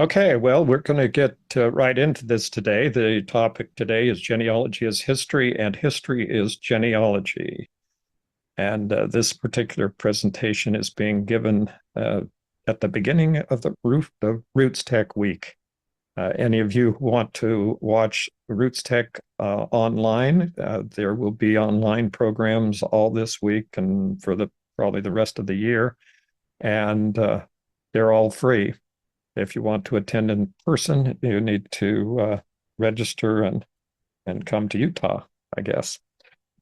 Okay, well, we're going to get right into this today. The topic today is genealogy is history, and history is genealogy. And this particular presentation is being given at the beginning of the Roots Tech Week. Any of you who want to watch Roots Tech online, there will be online programs all this week and for the probably the rest of the year, and they're all free. If you want to attend in person, you need to register and come to Utah, I guess.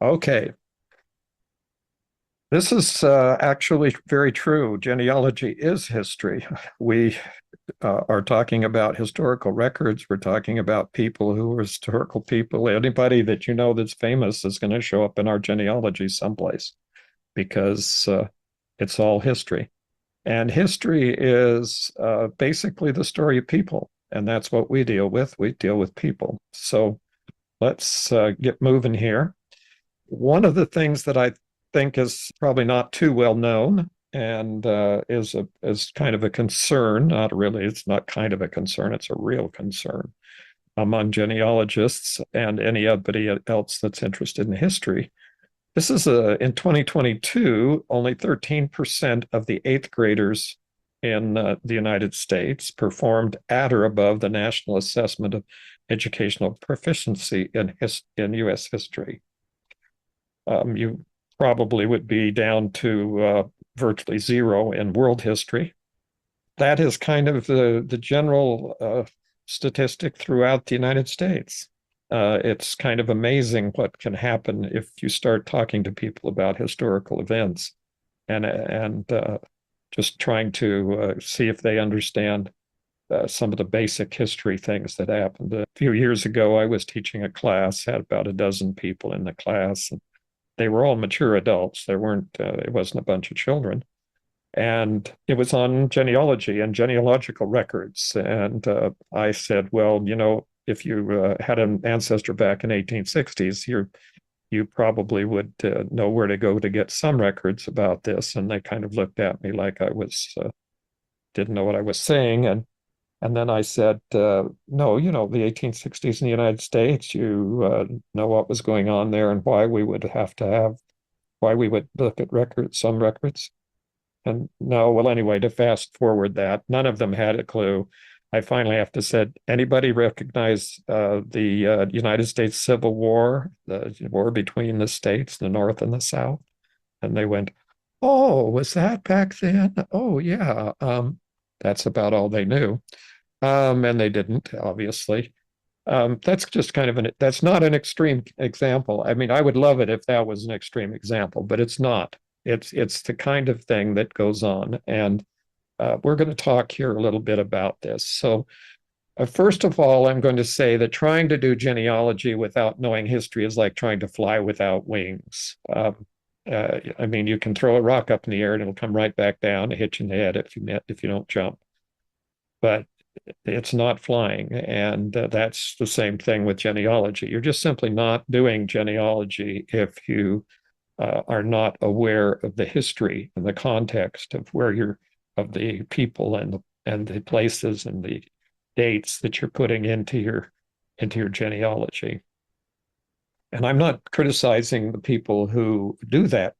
Okay, this is actually very true. Genealogy is history. We are talking about historical records. We're talking about people who are historical people. Anybody that you know that's famous is going to show up in our genealogy someplace because it's all history. And history is basically the story of people. And that's what we deal with. We deal with people. So let's get moving here. One of the things that I think is probably not too well known and is kind of a concern, not really, it's not kind of a concern, it's a real concern among genealogists and anybody else that's interested in history. This is in 2022, only 13% of the eighth graders in the United States performed at or above the National Assessment of Educational Proficiency in U.S. history. You probably would be down to virtually zero in world history. That is kind of the general statistic throughout the United States. It's kind of amazing what can happen if you start talking to people about historical events and just trying to see if they understand some of the basic history things that happened. A few years ago, I was teaching a class, had about a dozen people in the class, and they were all mature adults. It wasn't a bunch of children. And it was on genealogy and genealogical records. And I said, well, if you had an ancestor back in 1860s, you probably would know where to go to get some records about this. And they kind of looked at me like I was didn't know what I was saying. And then I said, no, the 1860s in the United States, you know what was going on there and why we would look at some records. And no, well, anyway, to fast forward that, none of them had a clue. I finally have to say, anybody recognize the United States Civil War, the war between the states, the North and the South? And they went, oh, was that back then? Oh, yeah. That's about all they knew. And they didn't, obviously. That's just that's not an extreme example. I mean, I would love it if that was an extreme example, but it's not. It's the kind of thing that goes on. And we're going to talk here a little bit about this. So, first of all, I'm going to say that trying to do genealogy without knowing history is like trying to fly without wings. I mean, you can throw a rock up in the air and it'll come right back down and hit you in the head if you don't jump. But it's not flying. And that's the same thing with genealogy. You're just simply not doing genealogy if you are not aware of the history and the context of of the people and the places and the dates that you're putting into your genealogy. And I'm not criticizing the people who do that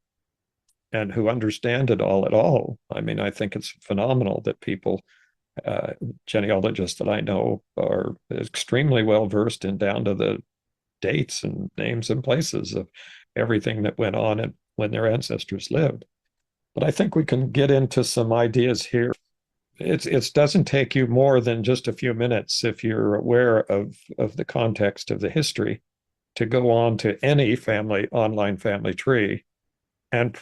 and who understand it all at all. I mean, I think it's phenomenal that people uh, genealogists that I know are extremely well versed in down to the dates and names and places of everything that went on and when their ancestors lived. But I think we can get into some ideas here. It doesn't take you more than just a few minutes if you're aware of the context of the history to go on to any online family tree and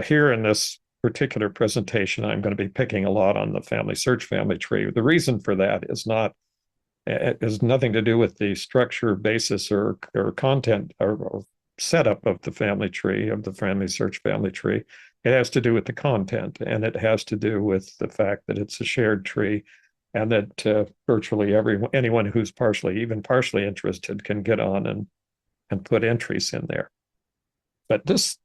here in this particular presentation, I'm going to be picking a lot on the FamilySearch Family Tree. The reason for that it has nothing to do with the structure, basis, or content or setup of the family tree, of the FamilySearch Family Tree. It has to do with the content, and it has to do with the fact that it's a shared tree, and that virtually anyone who's even partially interested, can get on and put entries in there. But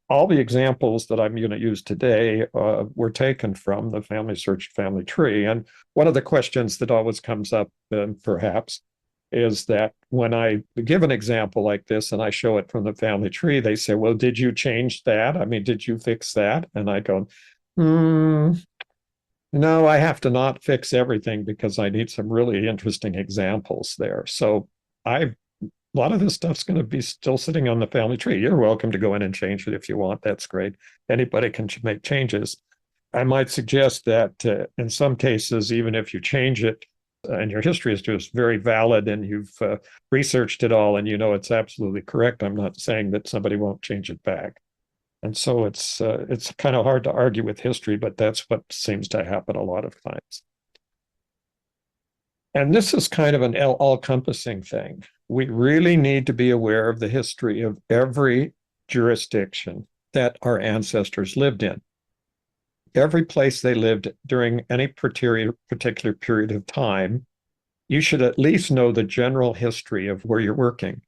all the examples that I'm going to use today were taken from the FamilySearch Family Tree. And one of the questions that always comes up, perhaps, is that when I give an example like this and I show it from the family tree, they say, well, did you change that? I mean, did you fix that? And I go, no, I have to not fix everything because I need some really interesting examples there. So a lot of this stuff's going to be still sitting on the family tree. You're welcome to go in and change it if you want. That's great. Anybody can make changes. I might suggest that in some cases, even if you change it and your history is just very valid and you've researched it all and you know it's absolutely correct, I'm not saying that somebody won't change it back. And so it's kind of hard to argue with history, but that's what seems to happen a lot of times. And this is kind of an all-encompassing thing. We really need to be aware of the history of every jurisdiction that our ancestors lived in. Every place they lived during any particular period of time, you should at least know the general history of where you're working.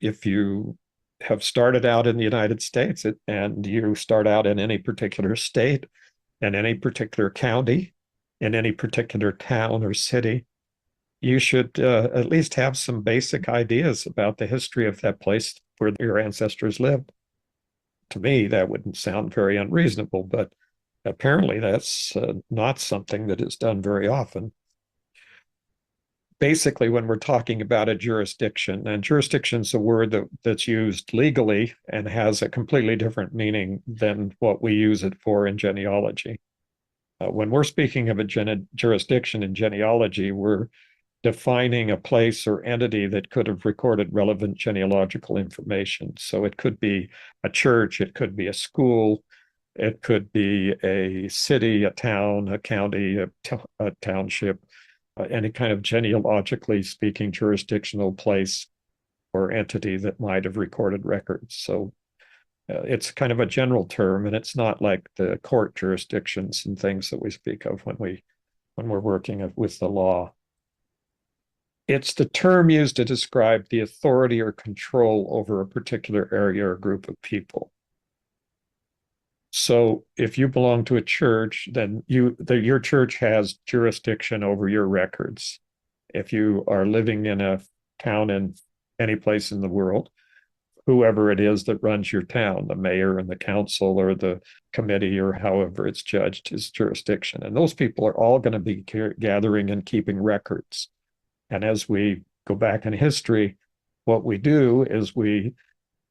If you have started out in the United States and you start out in any particular state, in any particular county, in any particular town or city, you should at least have some basic ideas about the history of that place where your ancestors lived. To me, that wouldn't sound very unreasonable, but apparently that's not something that is done very often. Basically, when we're talking about a jurisdiction, and jurisdiction is a word that's used legally and has a completely different meaning than what we use it for in genealogy. When we're speaking of a jurisdiction in genealogy, we're defining a place or entity that could have recorded relevant genealogical information. So it could be a church, it could be a school, it could be a city, a town, a county, a township, any kind of genealogically speaking jurisdictional place or entity that might have recorded records. So it's kind of a general term, and it's not like the court jurisdictions and things that we speak of when we're working with the law. It's the term used to describe the authority or control over a particular area or group of people. So if you belong to a church, then your church has jurisdiction over your records. If you are living in a town in any place in the world, whoever it is that runs your town, the mayor and the council or the committee or however it's judged, is jurisdiction. And those people are all going to be gathering and keeping records. And as we go back in history, what we do is we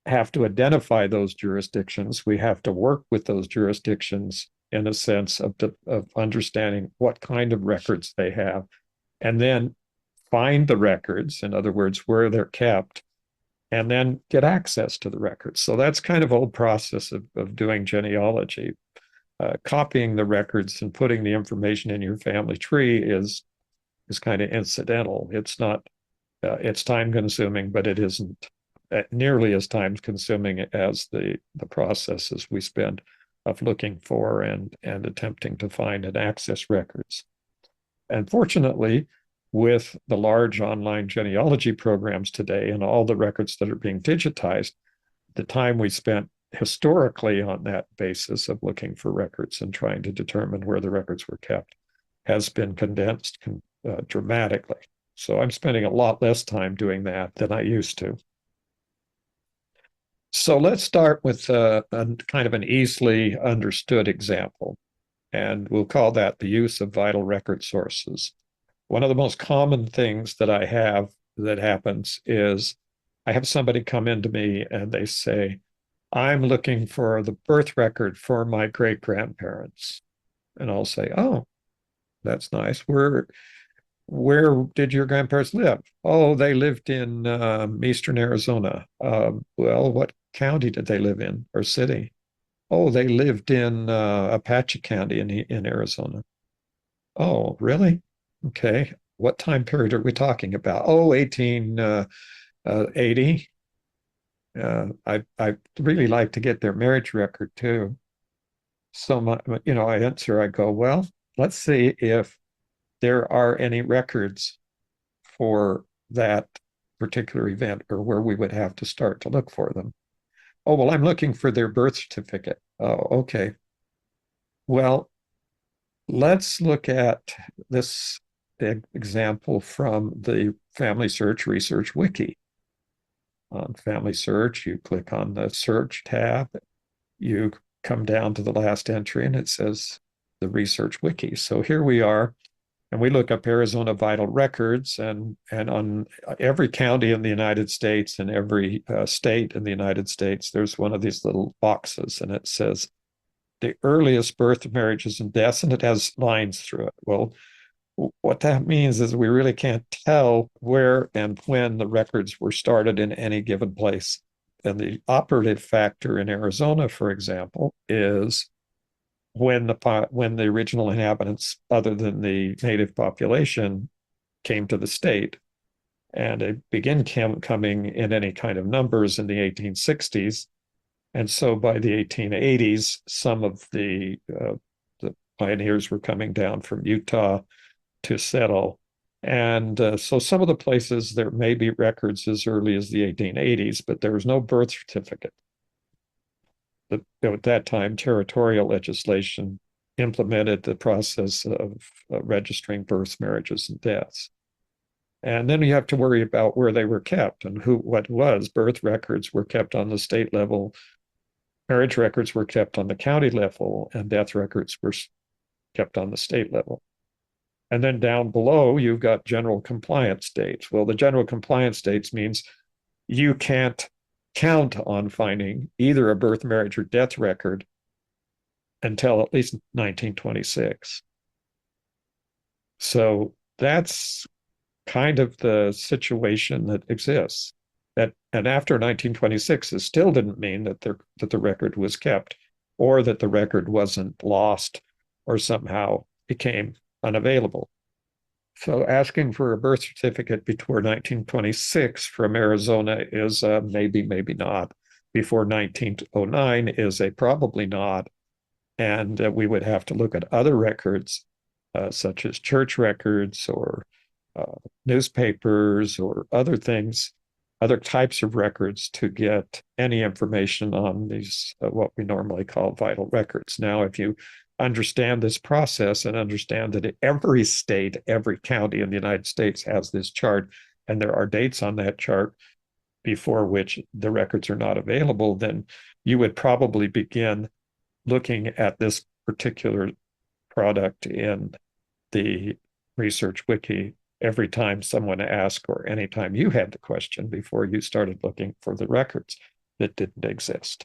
have to identify those jurisdictions. We have to work with those jurisdictions in a sense of understanding what kind of records they have, and then find the records, in other words, where they're kept, and then get access to the records. So that's kind of old process of doing genealogy. Copying the records and putting the information in your family tree is kind of incidental. It's not, it's time consuming, but it isn't nearly as time consuming as the processes we spend of looking for and attempting to find and access records. And fortunately, with the large online genealogy programs today and all the records that are being digitized, the time we spent historically on that basis of looking for records and trying to determine where the records were kept has been condensed dramatically. So I'm spending a lot less time doing that than I used to. So let's start with a kind of an easily understood example, and we'll call that the use of vital record sources. One of the most common things that I have that happens is I have somebody come into me and they say, I'm looking for the birth record for my great-grandparents. And I'll say, oh, that's nice. Where did your grandparents live? Oh, they lived in eastern Arizona. Well, what county did they live in or city? Oh, they lived in Apache County in Arizona. Oh, really? Okay. What time period are we talking about? Oh, 1880. I really like to get their marriage record too. So I answer, I go, well, let's see if there are any records for that particular event or where we would have to start to look for them. Oh, well, I'm looking for their birth certificate. Oh, okay. Well, let's look at this example from the Family Search Research Wiki. On Family Search, you click on the Search tab, you come down to the last entry, and it says the Research Wiki. So here we are, and we look up Arizona vital records, and on every county in the United States and every state in the United States, there's one of these little boxes, and it says the earliest birth, marriages, and deaths, and it has lines through it. Well, what that means is we really can't tell where and when the records were started in any given place. And the operative factor in Arizona, for example, is when the original inhabitants, other than the native population, came to the state. And they begin coming in any kind of numbers in the 1860s. And so by the 1880s, some of the pioneers were coming down from Utah to settle. And so some of the places there may be records as early as the 1880s, but there was no birth certificate. At that time, territorial legislation implemented the process of registering births, marriages, and deaths. And then you have to worry about where they were kept and what was. Birth records were kept on the state level, marriage records were kept on the county level, and death records were kept on the state level. And then down below, you've got general compliance dates. Well, the general compliance dates means you can't count on finding either a birth, marriage, or death record until at least 1926. So that's kind of the situation that exists. And after 1926, it still didn't mean that the record was kept or that the record wasn't lost or somehow became unavailable. So asking for a birth certificate before 1926 from Arizona is maybe, maybe not. Before 1909 is a probably not. And we would have to look at other records, such as church records or newspapers or other things, other types of records to get any information on these, what we normally call vital records. Now, if you understand this process and understand that every state, every county in the United States has this chart, and there are dates on that chart before which the records are not available, then you would probably begin looking at this particular product in the research wiki every time someone asked or anytime you had the question before you started looking for the records that didn't exist.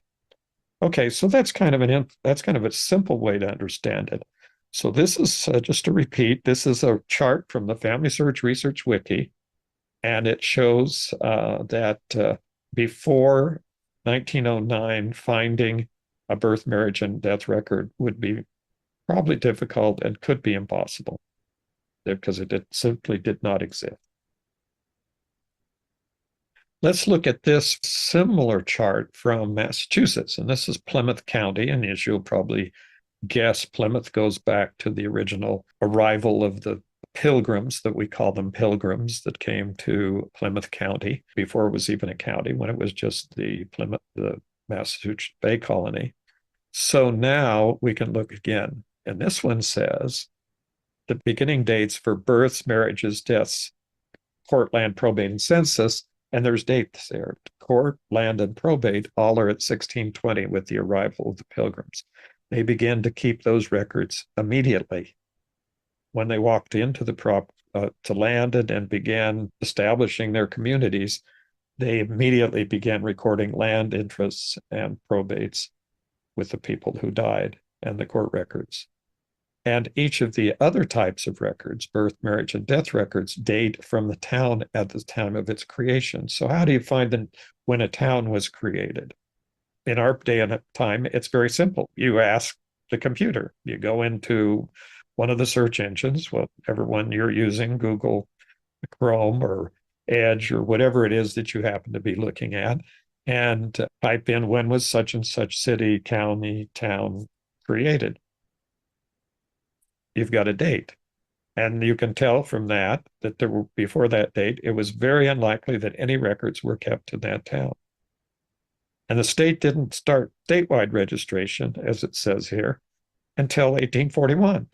Okay, so that's kind of a simple way to understand it. So this is just to repeat, this is a chart from the Family Search Research Wiki, and it shows that before 1909, finding a birth, marriage, and death record would be probably difficult and could be impossible because it simply did not exist. Let's look at this similar chart from Massachusetts, and this is Plymouth County, and as you'll probably guess, Plymouth goes back to the original arrival of the pilgrims, that we call them pilgrims, that came to Plymouth County before it was even a county, when it was just the Massachusetts Bay Colony. So now we can look again, and this one says the beginning dates for births, marriages, deaths, court, land, probate, and census. And there's dates there. Court, land, and probate all are at 1620 with the arrival of the pilgrims. They began to keep those records immediately. When they walked into to landed and began establishing their communities, they immediately began recording land interests and probates with the people who died and the court records. And each of the other types of records, birth, marriage, and death records, date from the town at the time of its creation. So how do you find when a town was created? In our day and time, it's very simple. You ask the computer. You go into one of the search engines, whatever one you're using, Google, Chrome, or Edge, or whatever it is that you happen to be looking at, and type in when was such and such city, county, town created. You've got a date. And you can tell from that there were, before that date, it was very unlikely that any records were kept in that town. And the state didn't start statewide registration, as it says here, until 1841.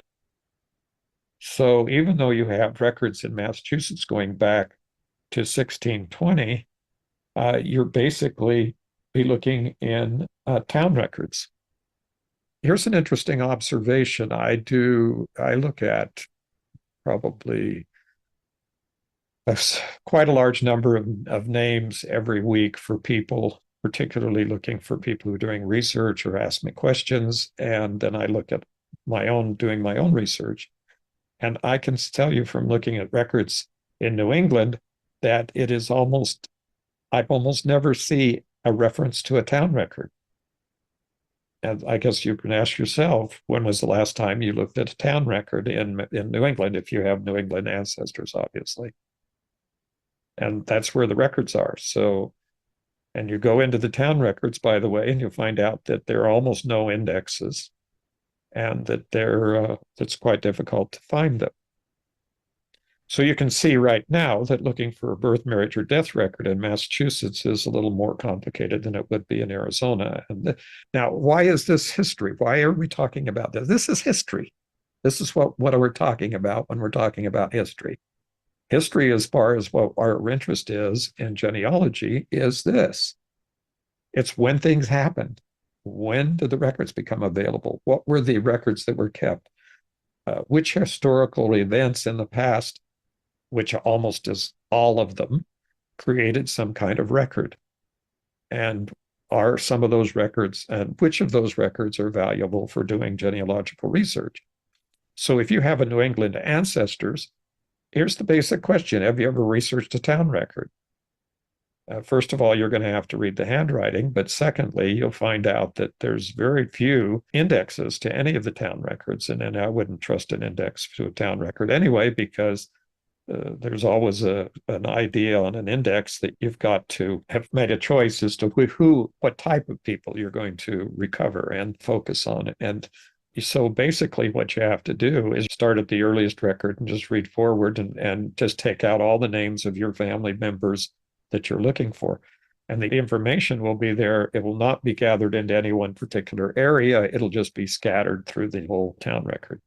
So even though you have records in Massachusetts going back to 1620, you're basically be looking in town records. Here's an interesting observation. I look at probably quite a large number of names every week for people, particularly looking for people who are doing research or ask me questions. And then I look at doing my own research. And I can tell you from looking at records in New England that I almost never see a reference to a town record. And I guess you can ask yourself, when was the last time you looked at a town record in New England, if you have New England ancestors, obviously. And that's where the records are. So, and you go into the town records, by the way, and you'll find out that there are almost no indexes and that it's quite difficult to find them. So you can see right now that looking for a birth, marriage, or death record in Massachusetts is a little more complicated than it would be in Arizona. And now, why is this history? Why are we talking about this? This is history. This is what we're talking about when we're talking about history. History, as far as what our interest is in genealogy, is this. It's when things happened. When did the records become available? What were the records that were kept? Which historical events in the past, which almost is all of them, created some kind of record? And are some of those records, and which of those records are valuable for doing genealogical research? So if you have a New England ancestors, here's the basic question. Have you ever researched a town record? First of all, you're going to have to read the handwriting. But secondly, you'll find out that there's very few indexes to any of the town records. And then I wouldn't trust an index to a town record anyway, because there's always an idea on an index that you've got to have made a choice as to what type of people you're going to recover and focus on. And so basically what you have to do is start at the earliest record and just read forward and just take out all the names of your family members that you're looking for. And the information will be there. It will not be gathered into any one particular area. It'll just be scattered through the whole town record.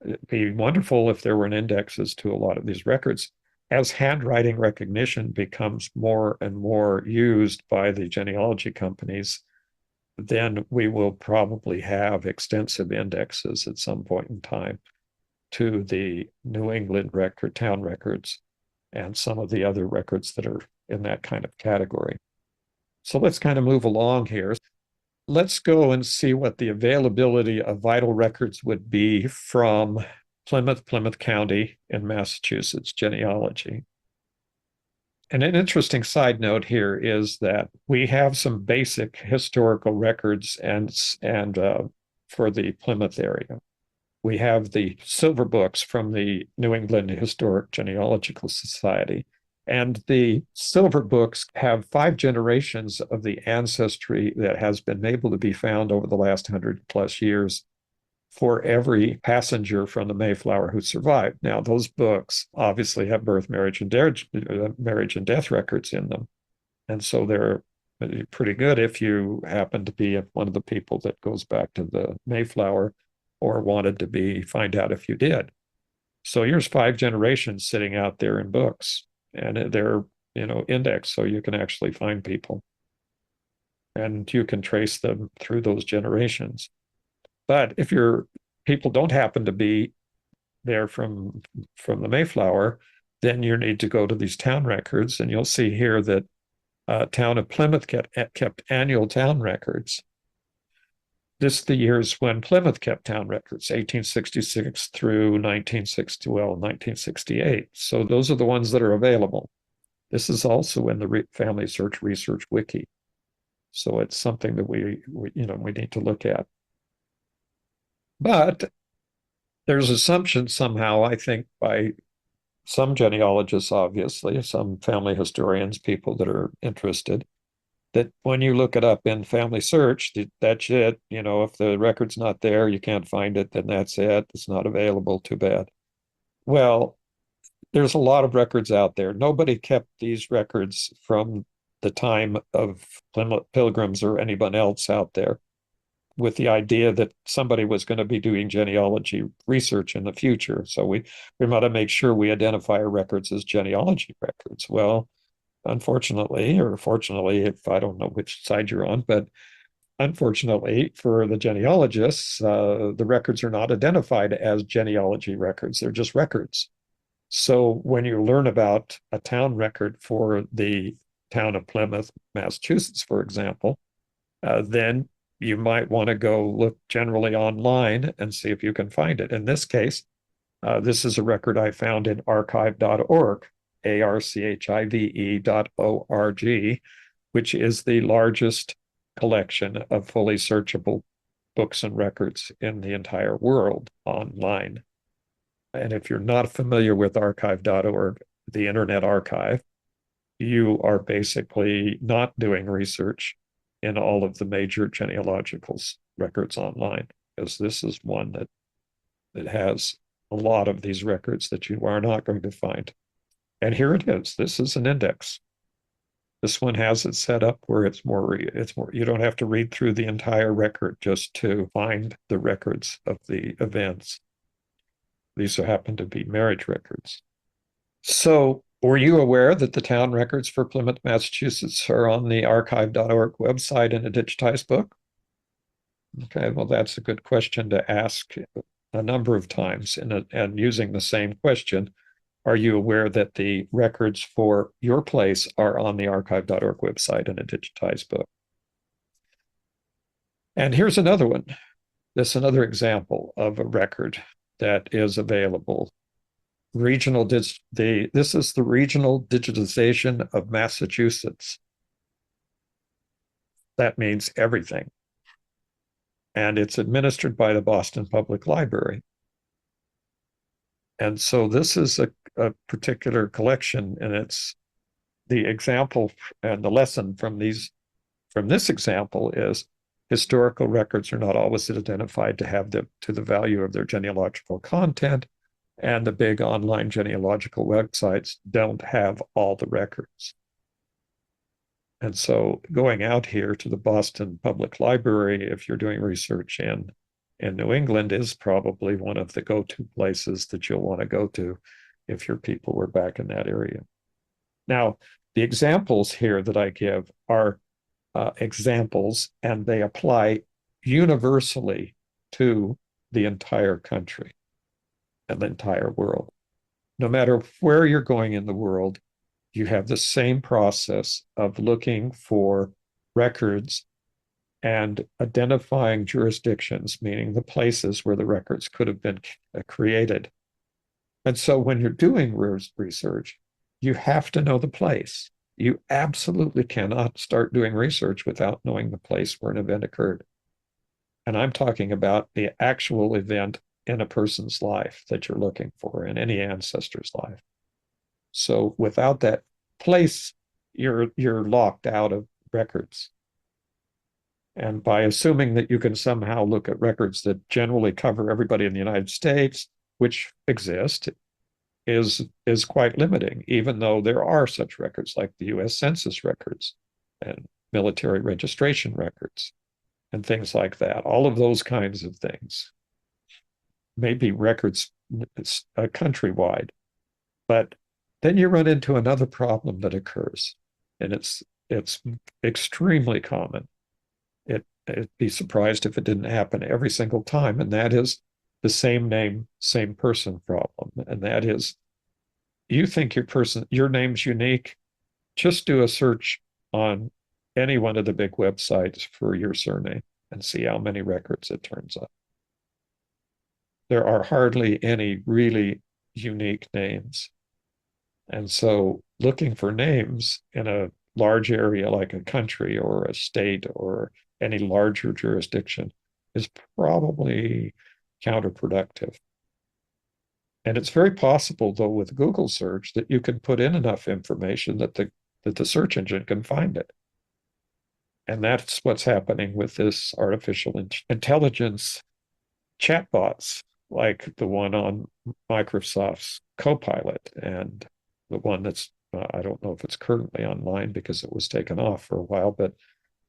It'd be wonderful if there were indexes to a lot of these records. As handwriting recognition becomes more and more used by the genealogy companies, then we will probably have extensive indexes at some point in time to the New England record, town records, and some of the other records that are in that kind of category. So let's kind of move along here. Let's go and see what the availability of vital records would be from Plymouth County in Massachusetts genealogy. And an interesting side note here is that we have some basic historical records and for the Plymouth area. We have the silver books from the New England Historic Genealogical Society. And the silver books have 5 generations of the ancestry that has been able to be found over the last 100+ years for every passenger from the Mayflower who survived. Now, those books obviously have birth, marriage, and death records in them. And so they're pretty good if you happen to be one of the people that goes back to the Mayflower or wanted to find out if you did. So here's 5 generations sitting out there in books, and they're indexed, so you can actually find people. And you can trace them through those generations. But if your people don't happen to be there from the Mayflower, then you need to go to these town records, and you'll see here that town of Plymouth kept annual town records. This is the years when Plymouth kept town records, 1866 through 1968. So those are the ones that are available. This is also in the FamilySearch Research Wiki. So it's something that we need to look at. But there's assumption somehow, I think, by some genealogists, obviously, some family historians, people that are interested, that when you look it up in FamilySearch, that's it. If the record's not there, you can't find it, then that's it. It's not available. Too bad. Well, there's a lot of records out there. Nobody kept these records from the time of Pilgrims or anyone else out there, with the idea that somebody was going to be doing genealogy research in the future. So we want to make sure we identify our records as genealogy records. Well, unfortunately, or fortunately, if I don't know which side you're on, but unfortunately for the genealogists, the records are not identified as genealogy records. They're just records. So when you learn about a town record for the town of Plymouth, Massachusetts, for example, then you might want to go look generally online and see if you can find it. In this case, this is a record I found in archive.org, archive.org, which is the largest collection of fully searchable books and records in the entire world online. And if you're not familiar with archive.org, the Internet Archive, you are basically not doing research in all of the major genealogical records online, because this is one that has a lot of these records that you are not going to find. And here it is. This is an index. This one has it set up where it's more, you don't have to read through the entire record just to find the records of the events. These happen to be marriage records. So were you aware that the town records for Plymouth, Massachusetts are on the archive.org website in a digitized book? Okay, well, that's a good question to ask a number of times. And using the same question, are you aware that the records for your place are on the archive.org website in a digitized book? And here's another one. This is another example of a record that is available. This is the regional digitization of Massachusetts. That means everything. And it's administered by the Boston Public Library. And so this is a particular collection, and it's the example and the lesson from this example is historical records are not always identified to the value of their genealogical content, and the big online genealogical websites don't have all the records. And so going out here to the Boston Public Library, if you're doing research in New England, is probably one of the go-to places that you'll want to go to if your people were back in that area. Now, the examples here that I give are examples, and they apply universally to the entire country and the entire world. No matter where you're going in the world, you have the same process of looking for records and identifying jurisdictions, meaning the places where the records could have been created. And so when you're doing research, you have to know the place. You absolutely cannot start doing research without knowing the place where an event occurred. And I'm talking about the actual event in a person's life that you're looking for, in any ancestor's life. So without that place, you're locked out of records. And by assuming that you can somehow look at records that generally cover everybody in the United States, which exist, is quite limiting, even though there are such records like the US Census records and military registration records and things like that. All of those kinds of things may be records countrywide. But then you run into another problem that occurs, and it's extremely common. It'd be surprised if it didn't happen every single time, and that is the same name, same person problem. And that is, you think your name's unique, just do a search on any one of the big websites for your surname and see how many records it turns up. There are hardly any really unique names. And so looking for names in a large area like a country or a state or any larger jurisdiction is probably counterproductive. And it's very possible, though, with Google search that you can put in enough information that the search engine can find it. And that's what's happening with this artificial intelligence chatbots, like the one on Microsoft's Copilot and the one that's I don't know if it's currently online because it was taken off for a while, but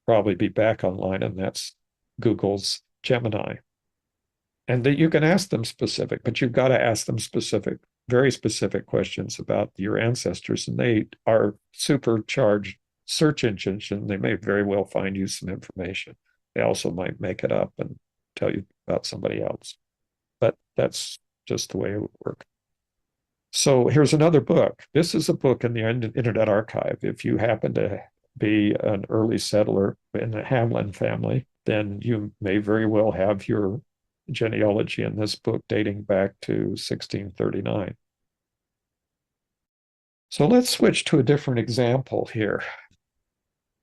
probably be back online, and that's Google's Gemini. And that you can ask them specific, but you've got to ask them specific, very specific questions about your ancestors. And they are supercharged search engines, and they may very well find you some information. They also might make it up and tell you about somebody else. But that's just the way it would work. So here's another book. This is a book in the Internet Archive. If you happen to be an early settler in the Hamlin family, then you may very well have your genealogy in this book dating back to 1639. So let's switch to a different example here.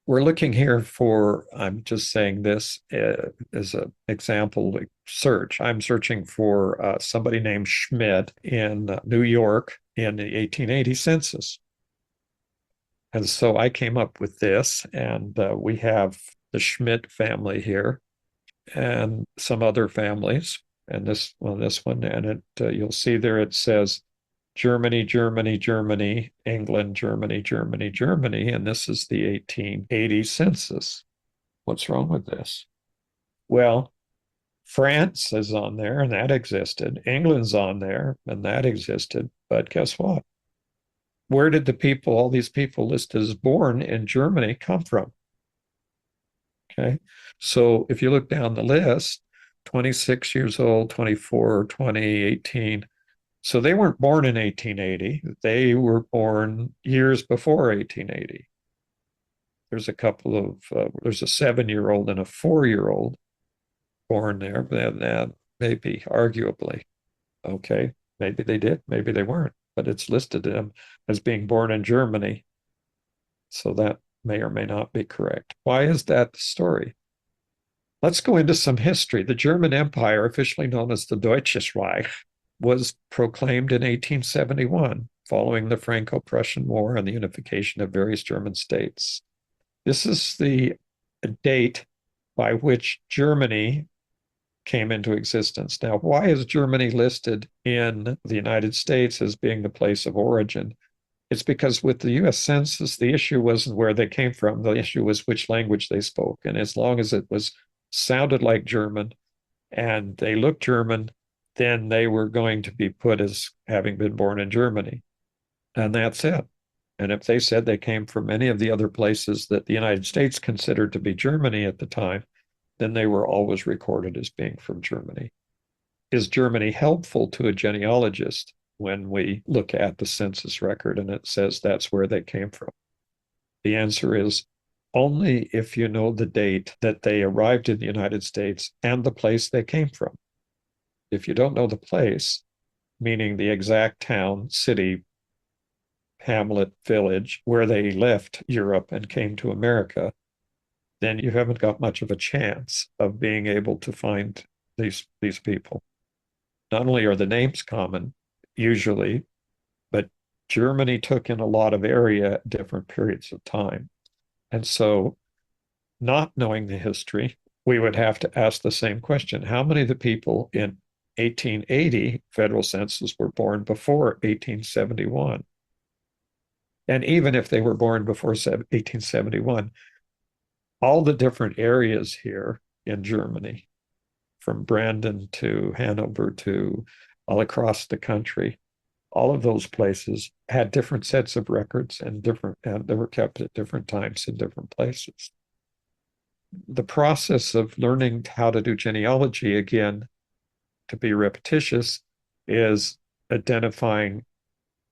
We're looking here for, I'm just saying this as an example search. I'm searching for somebody named Schmidt in New York in the 1880 census. And so I came up with this, and we have the Schmidt family here and some other families. And this one, and it you'll see there it says Germany, Germany, Germany, England, Germany, Germany, Germany, and this is the 1880 census. What's wrong with this? Well, France is on there, and that existed. England's on there, and that existed. But guess what? Where did all these people listed as born in Germany come from? Okay. So if you look down the list, 26 years old, 24, 20, 18. So they weren't born in 1880. They were born years before 1880. There's a couple of, there's a 7-year-old and a 4-year-old born there, but that maybe arguably. Okay. Maybe they did, maybe they weren't, but it's listed them as being born in Germany. So that may or may not be correct. Why is that the story? Let's go into some history. The German Empire, officially known as the Deutsches Reich, was proclaimed in 1871, following the Franco-Prussian War and the unification of various German states. This is the date by which Germany came into existence. Now, why is Germany listed in the United States as being the place of origin? It's because with the US Census, the issue wasn't where they came from. The issue was which language they spoke. And as long as it sounded like German and they looked German, then they were going to be put as having been born in Germany. And that's it. And if they said they came from any of the other places that the United States considered to be Germany at the time, then they were always recorded as being from Germany. Is Germany helpful to a genealogist when we look at the census record and it says that's where they came from? The answer is only if you know the date that they arrived in the United States and the place they came from. If you don't know the place, meaning the exact town, city, hamlet, village where they left Europe and came to America, then you haven't got much of a chance of being able to find these people. Not only are the names common, usually, but Germany took in a lot of area at different periods of time. And so, not knowing the history, we would have to ask the same question. How many of the people in 1880 federal census were born before 1871? And even if they were born before 1871, all the different areas here in Germany, from Brandon to Hanover to all across the country, all of those places had different sets of records and they were kept at different times in different places. The process of learning how to do genealogy, again, to be repetitious, is identifying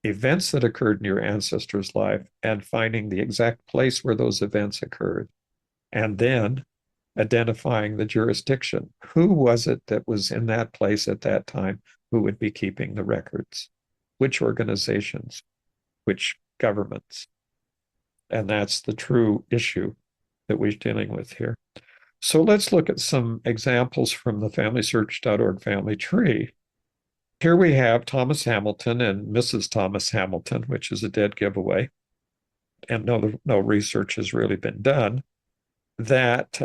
events that occurred in your ancestor's life and finding the exact place where those events occurred. And then identifying the jurisdiction. Who was it that was in that place at that time who would be keeping the records? Which organizations? Which governments? And that's the true issue that we're dealing with here. So let's look at some examples from the FamilySearch.org family tree. Here we have Thomas Hamilton and Mrs. Thomas Hamilton, which is a dead giveaway. And no research has really been done. That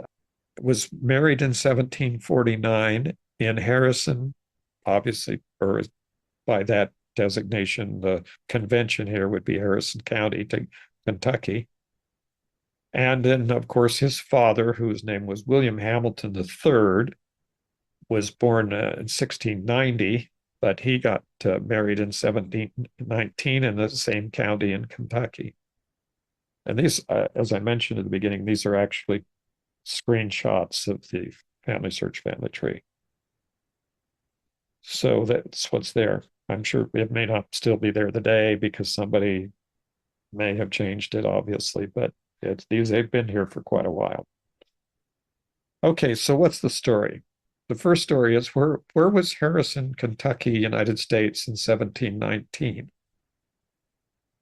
was married in 1749 in Harrison, obviously, or by that designation, the convention here would be Harrison County to Kentucky. And then, of course, his father, whose name was William Hamilton III, was born in 1690, but he got married in 1719 in the same county in Kentucky. And these, as I mentioned at the beginning, these are actually screenshots of the FamilySearch Family Tree. So that's what's there. I'm sure it may not still be there today because somebody may have changed it, obviously, but they've been here for quite a while. Okay, so what's the story? The first story is where was Harrison, Kentucky, United States in 1719?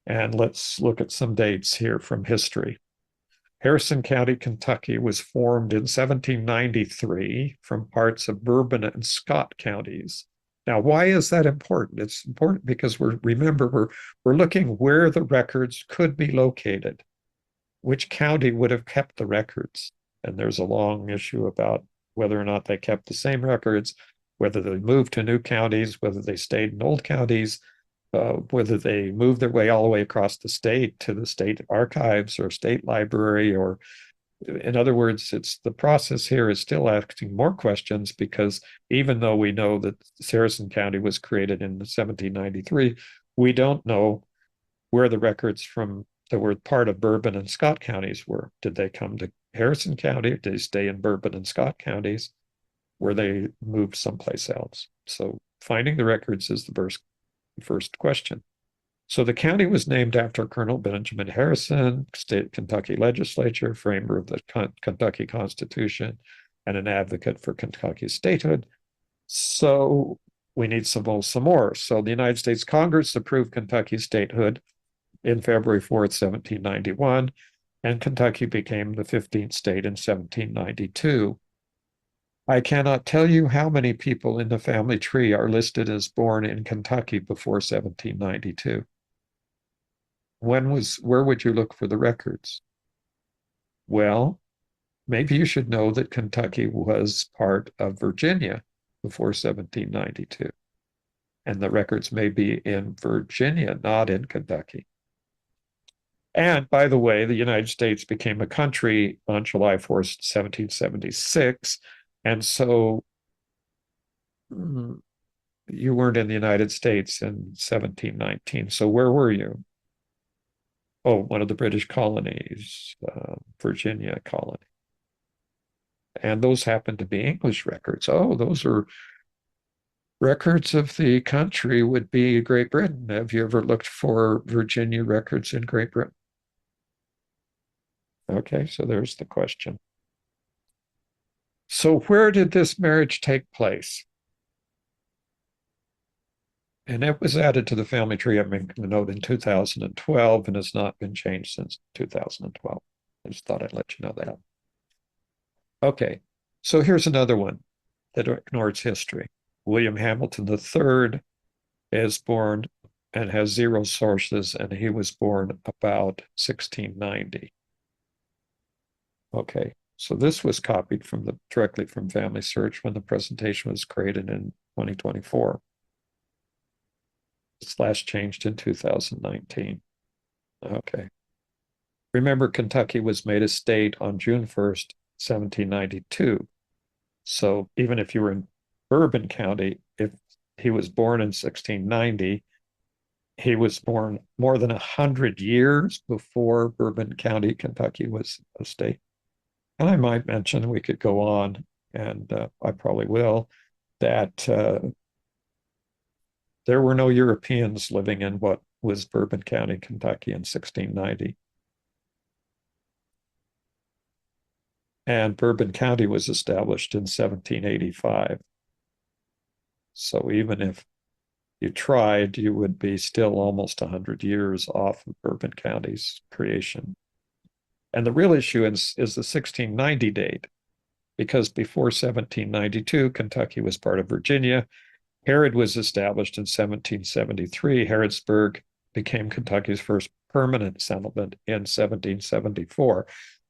And let's look at some dates here from history. Harrison County, Kentucky was formed in 1793 from parts of Bourbon and Scott counties. Now, why is that important? It's important because we're looking where the records could be located. Which county would have kept the records? And there's a long issue about whether or not they kept the same records, whether they moved to new counties, whether they stayed in old counties, whether they moved their way all the way across the state to the state archives or state library, or in other words, it's the process here is still asking more questions because even though we know that Harrison County was created in 1793, we don't know where the records from that were part of Bourbon and Scott counties were. Did they come to Harrison County? Did they stay in Bourbon and Scott counties? Were they moved someplace else? So finding the records is the first question. So the county was named after Colonel Benjamin Harrison, state Kentucky legislature, framer of the Kentucky Constitution, and an advocate for Kentucky statehood. So we need some more. So the United States Congress approved Kentucky statehood in February 4th, 1791, and Kentucky became the 15th state in 1792. I cannot tell you how many people in the family tree are listed as born in Kentucky before 1792. Where would you look for the records? Well, maybe you should know that Kentucky was part of Virginia before 1792. And the records may be in Virginia, not in Kentucky. And by the way, the United States became a country on July 4th, 1776. And so you weren't in the United States in 1719. So where were you? Oh, one of the British colonies, Virginia colony. And those happen to be English records. Oh, those are records of the country would be Great Britain. Have you ever looked for Virginia records in Great Britain? Okay, so there's the question. So where did this marriage take place? And it was added to the family tree, I'm making a note, in 2012 and has not been changed since 2012. I just thought I'd let you know that. Okay, so here's another one that ignores history. William Hamilton III is born and has 0 sources, and he was born about 1690. Okay, so this was copied directly from FamilySearch when the presentation was created in 2024. It's last changed in 2019. Okay. Remember, Kentucky was made a state on June 1st, 1792. So even if you were in Bourbon County, if he was born in 1690, he was born more than 100 years before Bourbon County, Kentucky was a state. And I might mention, we could go on, and I probably will, that there were no Europeans living in what was Bourbon County, Kentucky in 1690. And Bourbon County was established in 1785. So even if you tried, you would be still almost 100 years off of Bourbon County's creation. And the real issue is the 1690 date, because before 1792, Kentucky was part of Virginia. Harrod was established in 1773. Harrodsburg became Kentucky's first permanent settlement in 1774.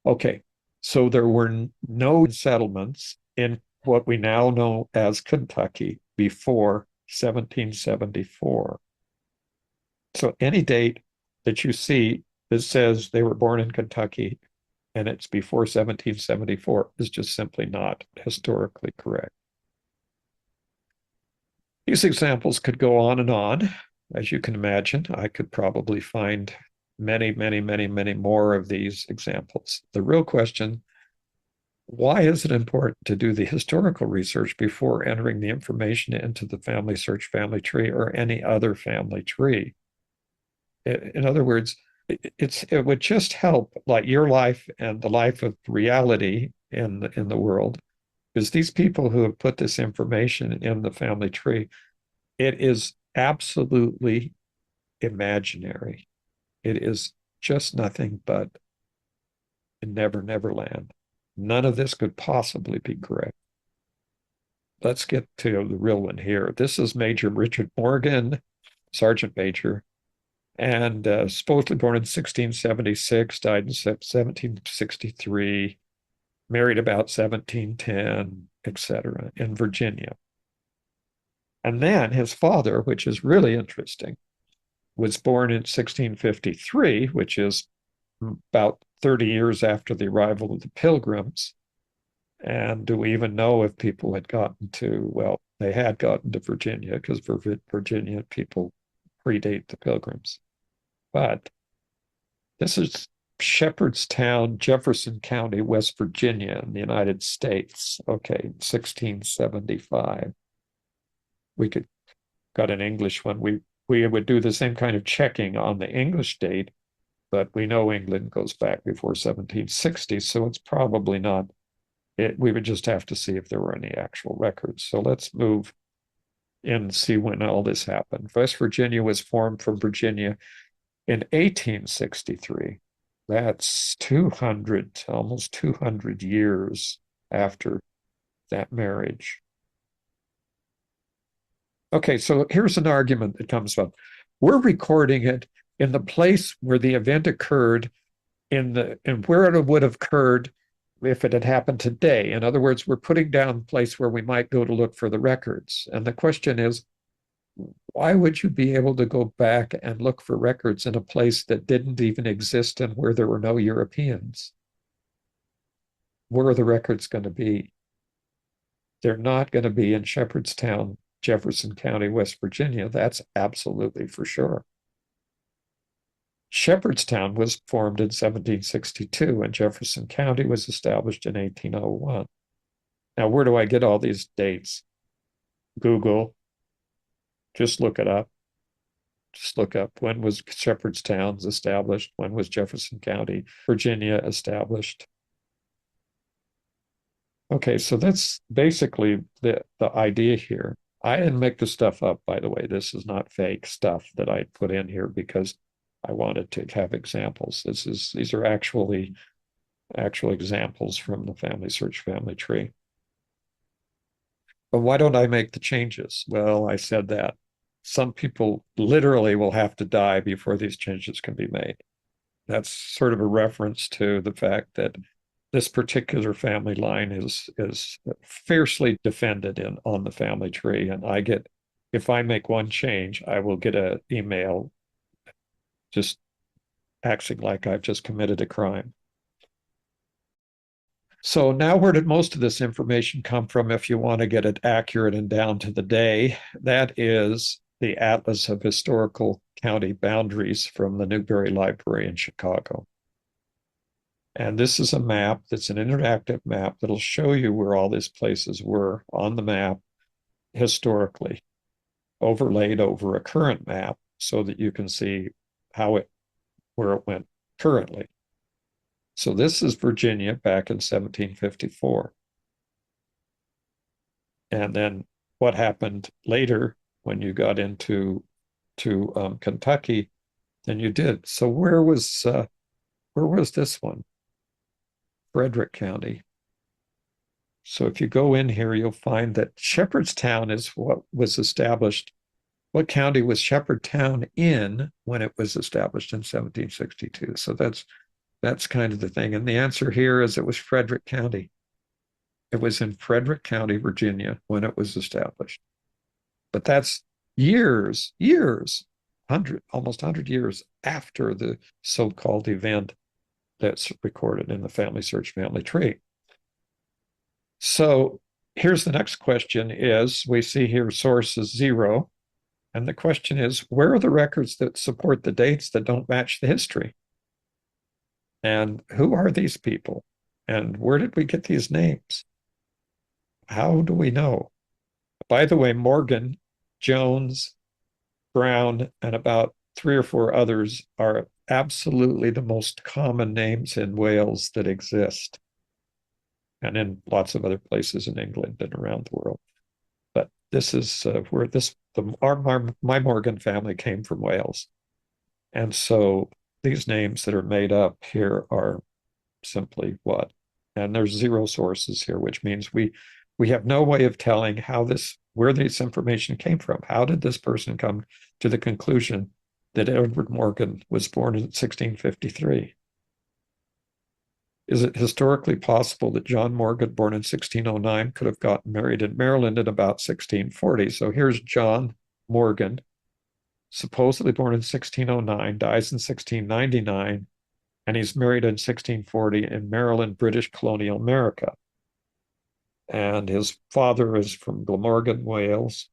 Okay, so there were no settlements in what we now know as Kentucky before 1774. So any date that you see that says they were born in Kentucky and it's before 1774 is just simply not historically correct. These examples could go on and on. As you can imagine, I could probably find many, many, many, many more of these examples. The real question, why is it important to do the historical research before entering the information into the FamilySearch family tree or any other family tree? In other words, it would just help like your life and the life of reality in the world, because these people who have put this information in the family tree, it is absolutely imaginary. It is just nothing but never, never land. None of this could possibly be correct. Let's get to the real one here. This is Major Richard Morgan, Sergeant Major, and supposedly born in 1676, died in 1763, married about 1710, etc., in Virginia. And then his father, which is really interesting, was born in 1653, which is about 30 years after the arrival of the Pilgrims. And do we even know if people had gotten to, well, they had gotten to Virginia because Virginia people predate the Pilgrims. But this is Shepherdstown, Jefferson County, West Virginia in the United States. Okay, 1675. We got an English one. We would do the same kind of checking on the English date, but we know England goes back before 1760, so it's probably not it. We would just have to see if there were any actual records. So let's move in and see when all this happened. West Virginia was formed from Virginia in 1863. That's 200, almost 200 years after that marriage. Okay, so here's an argument that comes up. We're recording it in the place where the event occurred and where it would have occurred if it had happened today. In other words, we're putting down the place where we might go to look for the records. And the question is, why would you be able to go back and look for records in a place that didn't even exist and where there were no Europeans? Where are the records going to be? They're not going to be in Shepherdstown, Jefferson County, West Virginia. That's absolutely for sure. Shepherdstown was formed in 1762 and Jefferson County was established in 1801. Now, where do I get all these dates? Google. Just look it up. Just look up when was Shepherdstown established? When was Jefferson County, Virginia established? Okay, so that's basically the idea here. I didn't make this stuff up, by the way. This is not fake stuff that I put in here because I wanted to have examples. These are actual examples from the FamilySearch family tree. But why don't I make the changes? Well, I said that some people literally will have to die before these changes can be made. That's sort of a reference to the fact that this particular family line is fiercely defended on the family tree. And if I make one change, I will get an email just acting like I've just committed a crime. So now where did most of this information come from if you want to get it accurate and down to the day? That is the Atlas of Historical County Boundaries from the Newberry Library in Chicago. And this is a map that's an interactive map that'll show you where all these places were on the map historically, overlaid over a current map so that you can see where it went currently. So this is Virginia back in 1754. And then what happened later when you got into Kentucky, then you did. So where was this one? Frederick County. So if you go in here, you'll find that Shepherdstown is what was established. What county was Shepherdstown in when it was established in 1762? So that's kind of the thing. And the answer here is it was Frederick County. It was in Frederick County, Virginia, when it was established. But that's years almost 100 years after the so-called event that's recorded in the FamilySearch Family Tree. So here's the next question is, we see here source is 0. And the question is, where are the records that support the dates that don't match the history? And who are these people? And where did we get these names? How do we know? By the way, Morgan, Jones, Brown, and about 3 or 4 others are absolutely the most common names in Wales that exist, and in lots of other places in England and around the world. But this is where my Morgan family came from Wales. And so these names that are made up here are simply what? And there's 0 sources here, which means we have no way of telling where this information came from. How did this person come to the conclusion that Edward Morgan was born in 1653? Is it historically possible that John Morgan, born in 1609, could have gotten married in Maryland in about 1640? So here's John Morgan, supposedly born in 1609, dies in 1699, and he's married in 1640 in Maryland, British colonial America. And his father is from Glamorgan, Wales,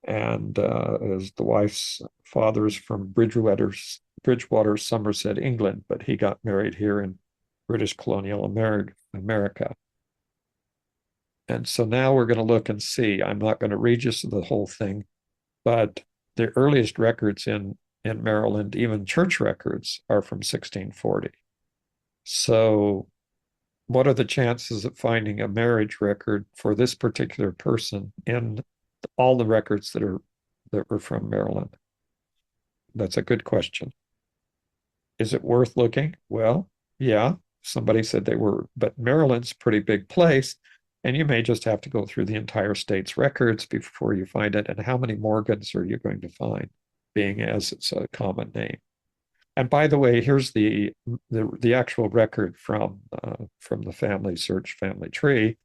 and the wife's father is from Bridgewater, Somerset, England, but he got married here in British colonial America. And so now we're going to look and see. I'm not going to read you the whole thing, but the earliest records in Maryland, even church records, are from 1640. So what are the chances of finding a marriage record for this particular person in all the records that were from Maryland? That's a good question. Is it worth looking? Well, yeah, somebody said they were, but Maryland's a pretty big place, and you may just have to go through the entire state's records before you find it. And how many Morgans are you going to find, being as it's a common name? And by the way, here's the actual record from the FamilySearch Family Tree,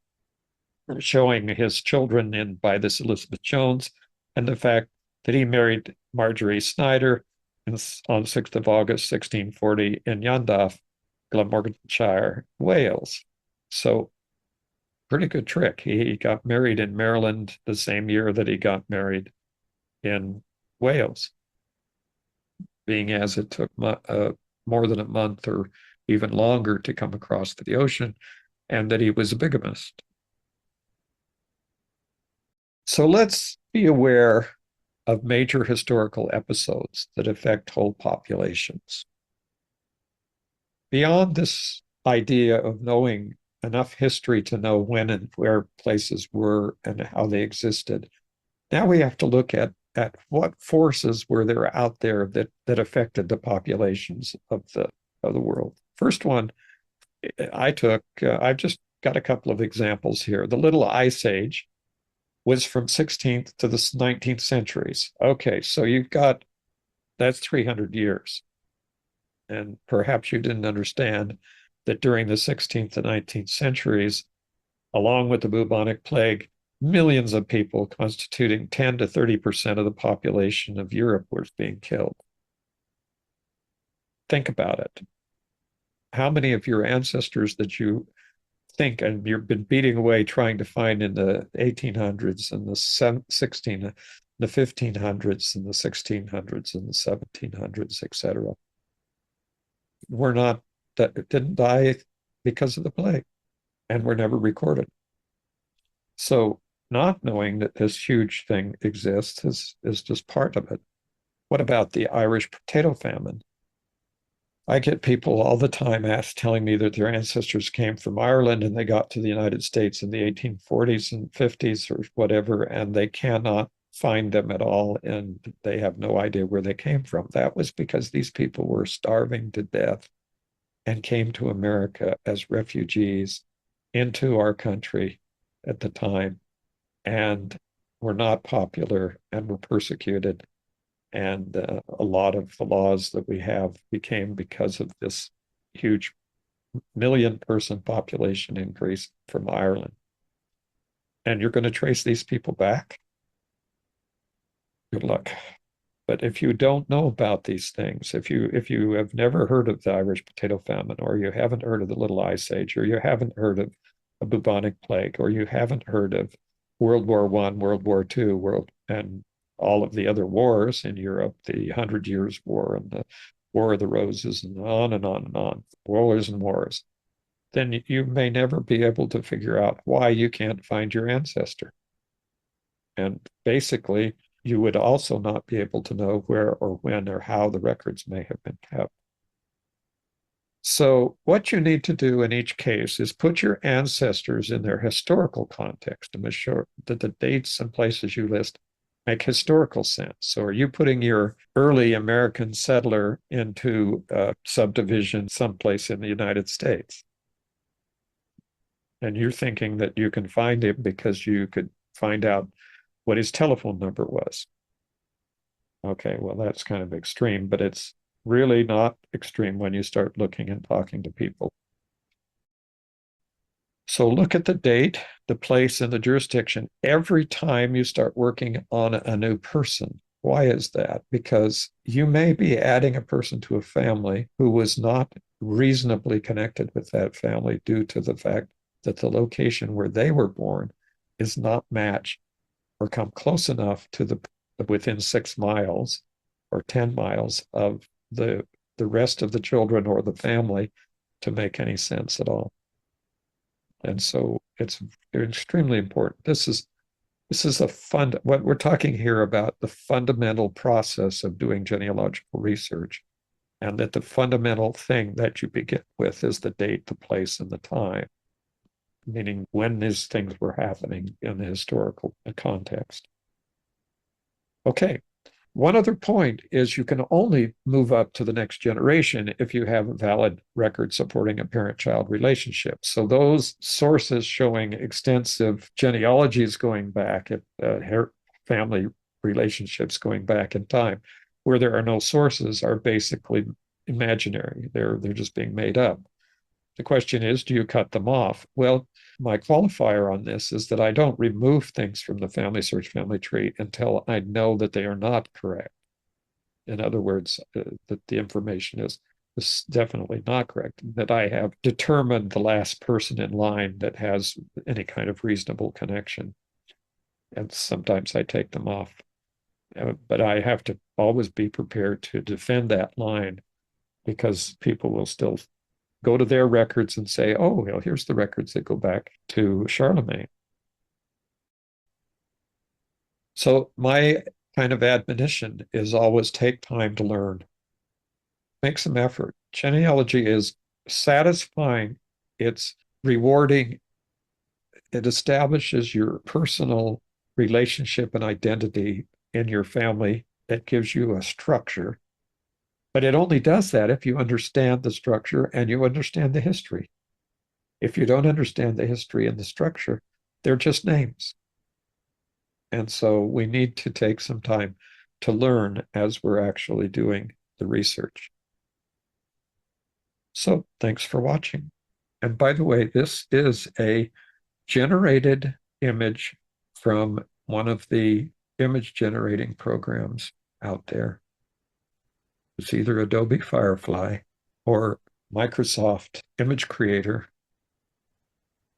showing his children by this Elizabeth Jones, and the fact that he married Marjorie Snyder on 6th of August, 1640 in Llandaff, Glamorganshire, Wales. So pretty good trick. He got married in Maryland the same year that he got married in Wales, being as it took more than a month or even longer to come across the ocean, and that he was a bigamist. So let's be aware of major historical episodes that affect whole populations. Beyond this idea of knowing enough history to know when and where places were and how they existed, now we have to look at what forces were there out there that affected the populations of the world. First one I've just got a couple of examples here. The Little Ice Age was from 16th to the 19th centuries. Okay, so that's 300 years. And perhaps you didn't understand that during the 16th and 19th centuries, along with the bubonic plague, millions of people, constituting 10 to 30% of the population of Europe, were being killed. Think about it. How many of your ancestors that you think and you've been beating away trying to find in the 1800s and the 1500s and the 1600s and the 1700s, etc., didn't die because of the plague and were never recorded? So not knowing that this huge thing exists is just part of it. What about the Irish potato famine? I get people all the time telling me that their ancestors came from Ireland and they got to the United States in the 1840s and 50s or whatever, and they cannot find them at all, and they have no idea where they came from. That was because these people were starving to death and came to America as refugees into our country at the time, and were not popular and were persecuted. And a lot of the laws that we have became because of this huge million-person population increase from Ireland. And you're going to trace these people back? Good luck. But if you don't know about these things, if you have never heard of the Irish potato famine, or you haven't heard of the Little Ice Age, or you haven't heard of a bubonic plague, or you haven't heard of World War One, World War Two, and all of the other wars in Europe, the Hundred Years' War and the War of the Roses, and on and on and on, wars and wars, then you may never be able to figure out why you can't find your ancestor. And basically, you would also not be able to know where or when or how the records may have been kept. So, what you need to do in each case is put your ancestors in their historical context to make sure that the dates and places you list make historical sense. So, are you putting your early American settler into a subdivision someplace in the United States? And you're thinking that you can find him because you could find out what his telephone number was. Okay, well, that's kind of extreme, but it's really not extreme when you start looking and talking to people. So look at the date, the place, and the jurisdiction every time you start working on a new person. Why is that? Because you may be adding a person to a family who was not reasonably connected with that family due to the fact that the location where they were born is not matched or come close enough to the within 6 miles or 10 miles of the rest of the children or the family to make any sense at all. And so it's extremely important. This is what we're talking here about, the fundamental process of doing genealogical research, and that the fundamental thing that you begin with is the date, the place, and the time, meaning when these things were happening in the historical context. Okay. One other point is you can only move up to the next generation if you have a valid record supporting a parent-child relationship. So those sources showing extensive genealogies going back, family relationships going back in time, where there are no sources, are basically imaginary. They're just being made up. The question is, do you cut them off? Well, my qualifier on this is that I don't remove things from the FamilySearch Family Tree until I know that they are not correct. In other words, that the information is definitely not correct, that I have determined the last person in line that has any kind of reasonable connection. And sometimes I take them off. But I have to always be prepared to defend that line, because people will still go to their records and say, oh, well, here's the records that go back to Charlemagne. So my kind of admonition is always take time to learn. Make some effort. Genealogy is satisfying. It's rewarding. It establishes your personal relationship and identity in your family. It gives you a structure. But it only does that if you understand the structure and you understand the history. If you don't understand the history and the structure, they're just names. And so we need to take some time to learn as we're actually doing the research. So thanks for watching. And by the way, this is a generated image from one of the image generating programs out there. It's either Adobe Firefly or Microsoft Image Creator.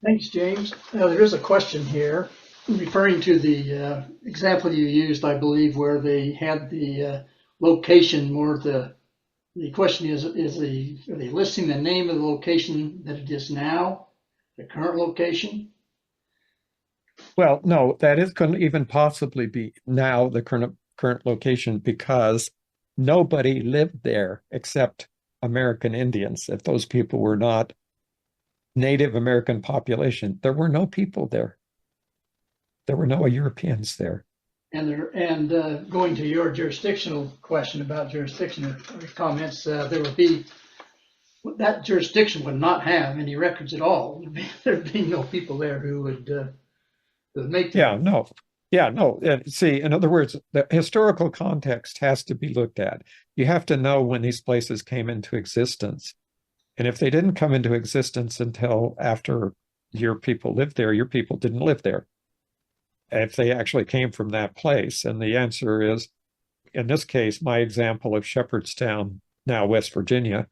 Thanks, James. There is a question here referring to the example you used, I believe, where they had the location more. The question is are they listing the name of the location that it is now, the current location? Well, no, that couldn't even possibly be now the current location, because nobody lived there except American Indians. If those people were not Native American population, there were no people there. There were no Europeans there. And going to your jurisdictional question about jurisdiction comments, there would be that jurisdiction would not have any records at all. There'd be no people there who would make them. Yeah, no. See, in other words, the historical context has to be looked at. You have to know when these places came into existence. And if they didn't come into existence until after your people lived there, your people didn't live there. If they actually came from that place. And the answer is, in this case, my example of Shepherdstown, now West Virginia,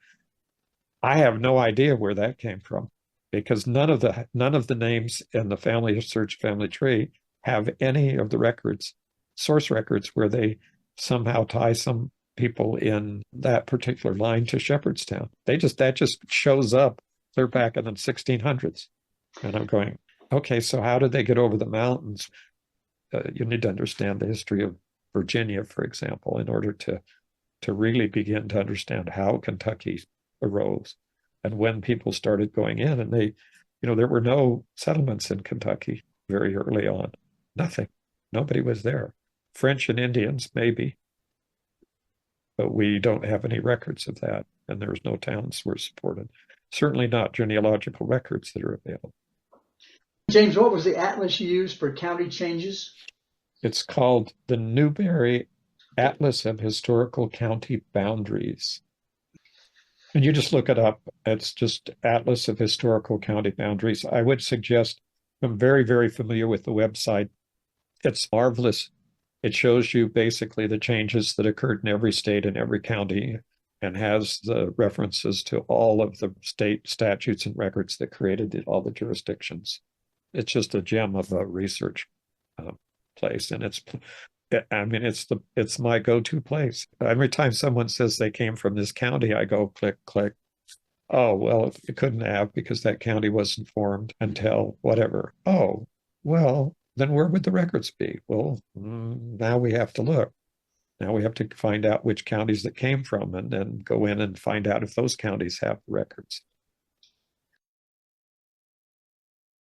I have no idea where that came from because none of the names in the FamilySearch Family Tree have any of the records, source records, where they somehow tie some people in that particular line to Shepherdstown. That just shows up clear back in the 1600s. And I'm going, okay, so how did they get over the mountains? You need to understand the history of Virginia, for example, in order to really begin to understand how Kentucky arose and when people started going in. And they, there were no settlements in Kentucky very early on. Nothing. Nobody was there. French and Indians, maybe, but we don't have any records of that. And there's no towns were supported. Certainly not genealogical records that are available. James, what was the atlas you used for county changes? It's called the Newberry Atlas of Historical County Boundaries. And you just look it up. It's just Atlas of Historical County Boundaries. I would suggest, I'm very, very familiar with the website. It's marvelous. It shows you basically the changes that occurred in every state and every county and has the references to all of the state statutes and records that created all the jurisdictions. It's just a gem of a research place. And it's my go-to place. Every time someone says they came from this county, I go click, click. Oh, well, it couldn't have because that county wasn't formed until whatever. Oh, well, then where would the records be? Well, now we have to look. Now we have to find out which counties that came from and then go in and find out if those counties have the records.